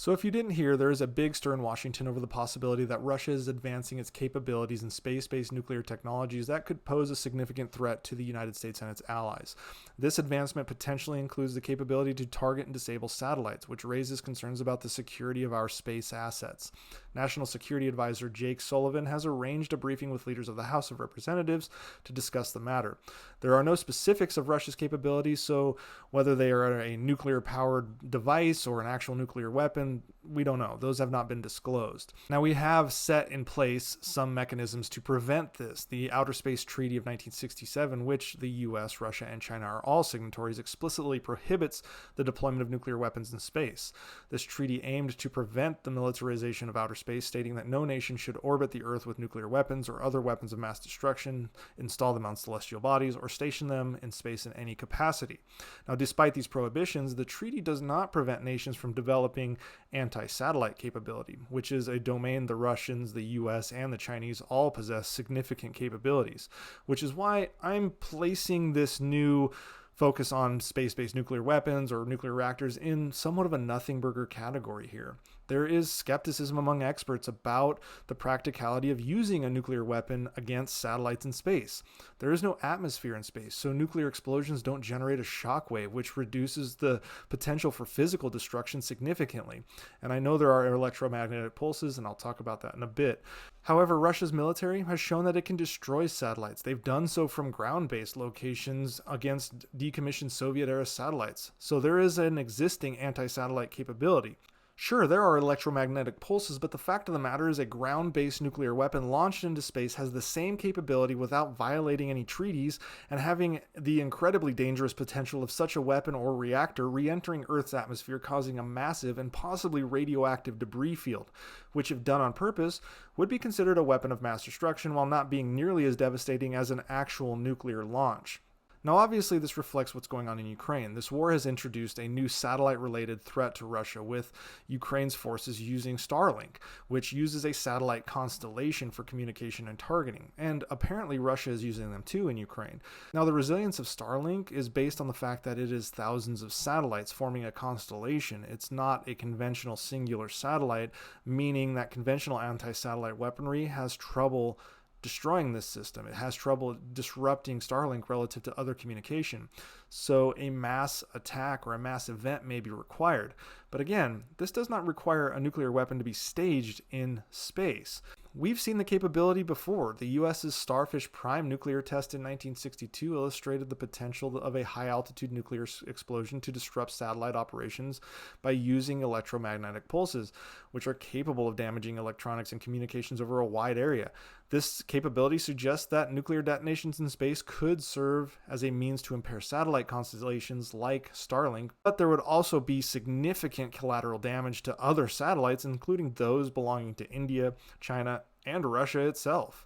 So if you didn't hear, there is a big stir in Washington over the possibility that Russia is advancing its capabilities in space-based nuclear technologies that could pose a significant threat to the United States and its allies. This advancement potentially includes the capability to target and disable satellites, which raises concerns about the security of our space assets. National Security Advisor Jake Sullivan has arranged a briefing with leaders of the House of Representatives to discuss the matter. There are no specifics of Russia's capabilities, so whether they are a nuclear-powered device or an actual nuclear weapon, we don't know. Those have not been disclosed. Now, we have set in place some mechanisms to prevent this. The Outer Space Treaty of 1967, which the US, Russia, and China are all signatories, explicitly prohibits the deployment of nuclear weapons in space. This treaty aimed to prevent the militarization of outer space, stating that no nation should orbit the Earth with nuclear weapons or other weapons of mass destruction, install them on celestial bodies, or station them in space in any capacity. Now, despite these prohibitions, the treaty does not prevent nations from developing anti-satellite capability, which is a domain the Russians, the US, and the Chinese all possess significant capabilities, which is why I'm placing this new focus on space-based nuclear weapons or nuclear reactors in somewhat of a nothing burger category here. There is skepticism among experts about the practicality of using a nuclear weapon against satellites in space. There is no atmosphere in space, so nuclear explosions don't generate a shockwave, which reduces the potential for physical destruction significantly. And I know there are electromagnetic pulses, and I'll talk about that in a bit. However, Russia's military has shown that it can destroy satellites. They've done so from ground-based locations against decommissioned Soviet-era satellites. So there is an existing anti-satellite capability. Sure, there are electromagnetic pulses, but the fact of the matter is a ground-based nuclear weapon launched into space has the same capability without violating any treaties and having the incredibly dangerous potential of such a weapon or reactor re-entering Earth's atmosphere, causing a massive and possibly radioactive debris field, which, if done on purpose, would be considered a weapon of mass destruction while not being nearly as devastating as an actual nuclear launch. Now, obviously, this reflects what's going on in Ukraine. This war has introduced a new satellite-related threat to Russia, with Ukraine's forces using Starlink, which uses a satellite constellation for communication and targeting. And apparently, Russia is using them too in Ukraine. Now, the resilience of Starlink is based on the fact that it is thousands of satellites forming a constellation. It's not a conventional singular satellite, meaning that conventional anti-satellite weaponry has trouble destroying this system. It has trouble disrupting Starlink relative to other communication. So a mass attack or a mass event may be required. But again, this does not require a nuclear weapon to be staged in space. We've seen the capability before. The US's Starfish Prime nuclear test in 1962 illustrated the potential of a high-altitude nuclear explosion to disrupt satellite operations by using electromagnetic pulses, which are capable of damaging electronics and communications over a wide area. This capability suggests that nuclear detonations in space could serve as a means to impair satellite constellations like Starlink, but there would also be significant collateral damage to other satellites, including those belonging to India, China, and Russia itself.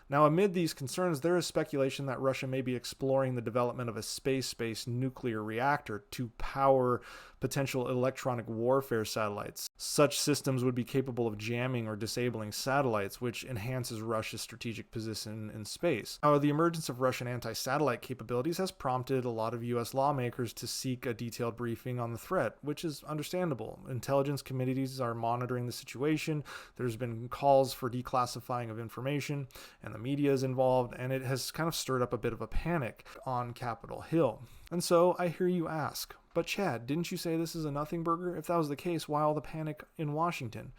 Now, amid these concerns, there is speculation that Russia may be exploring the development of a space-based nuclear reactor to power potential electronic warfare satellites. Such systems would be capable of jamming or disabling satellites, which enhances Russia's strategic position in space. Now, the emergence of Russian anti-satellite capabilities has prompted a lot of U.S. lawmakers to seek a detailed briefing on the threat, which is understandable. Intelligence committees are monitoring the situation. There's been calls for declassifying of information, and the media is involved, and it has kind of stirred up a bit of a panic on Capitol Hill. And so I hear you ask, but Chad, didn't you say this is a nothing burger? If that was the case, why all the panic in Washington?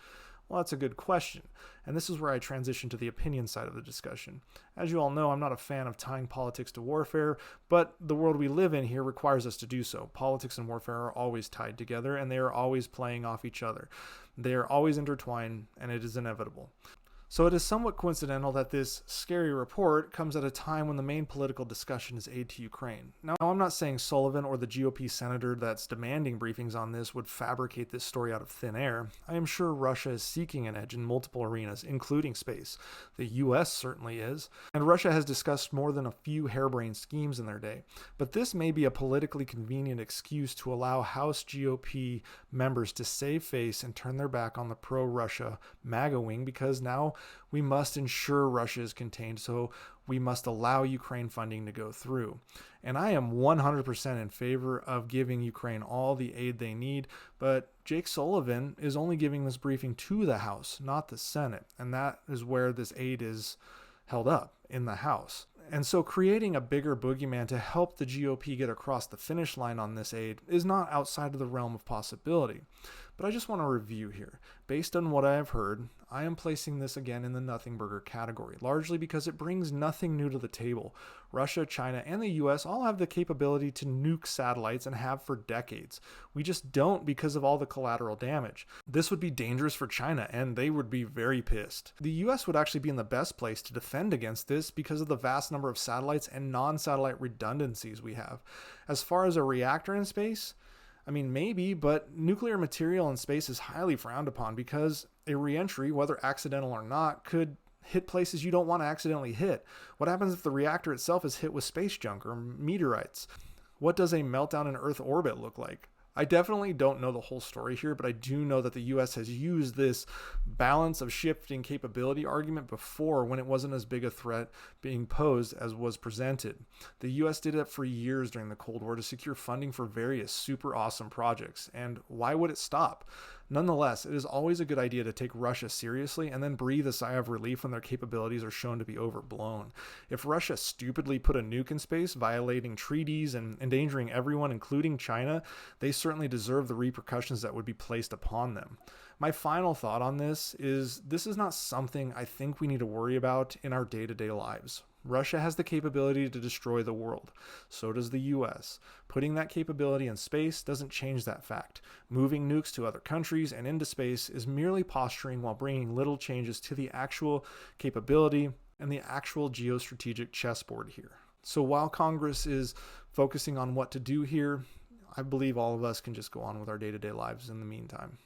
Well, that's a good question, and this is where I transition to the opinion side of the discussion. As you all know, I'm not a fan of tying politics to warfare, but the world we live in here requires us to do so. Politics and warfare are always tied together, and they are always playing off each other. They are always intertwined, and it is inevitable. So it is somewhat coincidental that this scary report comes at a time when the main political discussion is aid to Ukraine. Now, I'm not saying Sullivan or the GOP senator that's demanding briefings on this would fabricate this story out of thin air. I am sure Russia is seeking an edge in multiple arenas, including space. The US certainly is. And Russia has discussed more than a few harebrained schemes in their day. But this may be a politically convenient excuse to allow House GOP members to save face and turn their back on the pro-Russia MAGA wing, because now we must ensure Russia is contained, so we must allow Ukraine funding to go through. And I am 100% in favor of giving Ukraine all the aid they need, but Jake Sullivan is only giving this briefing to the House, not the Senate, and that is where this aid is held up, in the House. And so creating a bigger boogeyman to help the GOP get across the finish line on this aid is not outside of the realm of possibility. But I just want to review here. Based on what I have heard, I am placing this again in the nothing burger category, largely because it brings nothing new to the table. Russia, China, and the US all have the capability to nuke satellites and have for decades. We just don't because of all the collateral damage. This would be dangerous for China, and they would be very pissed. The US would actually be in the best place to defend against this because of the vast number of satellites and non-satellite redundancies we have. As far as a reactor in space, I mean, maybe, but nuclear material in space is highly frowned upon because a reentry, whether accidental or not, could hit places you don't want to accidentally hit. What happens if the reactor itself is hit with space junk or meteorites? What does a meltdown in Earth orbit look like? I definitely don't know the whole story here, but I do know that the US has used this balance of shifting capability argument before when it wasn't as big a threat being posed as was presented. The US did it for years during the Cold War to secure funding for various super awesome projects, and why would it stop? Nonetheless, it is always a good idea to take Russia seriously and then breathe a sigh of relief when their capabilities are shown to be overblown. If Russia stupidly put a nuke in space, violating treaties and endangering everyone, including China, they certainly deserve the repercussions that would be placed upon them. My final thought on this is not something I think we need to worry about in our day-to-day lives. Russia has the capability to destroy the world. So does the US. Putting that capability in space doesn't change that fact. Moving nukes to other countries and into space is merely posturing while bringing little changes to the actual capability and the actual geostrategic chessboard here. So while Congress is focusing on what to do here, I believe all of us can just go on with our day-to-day lives in the meantime.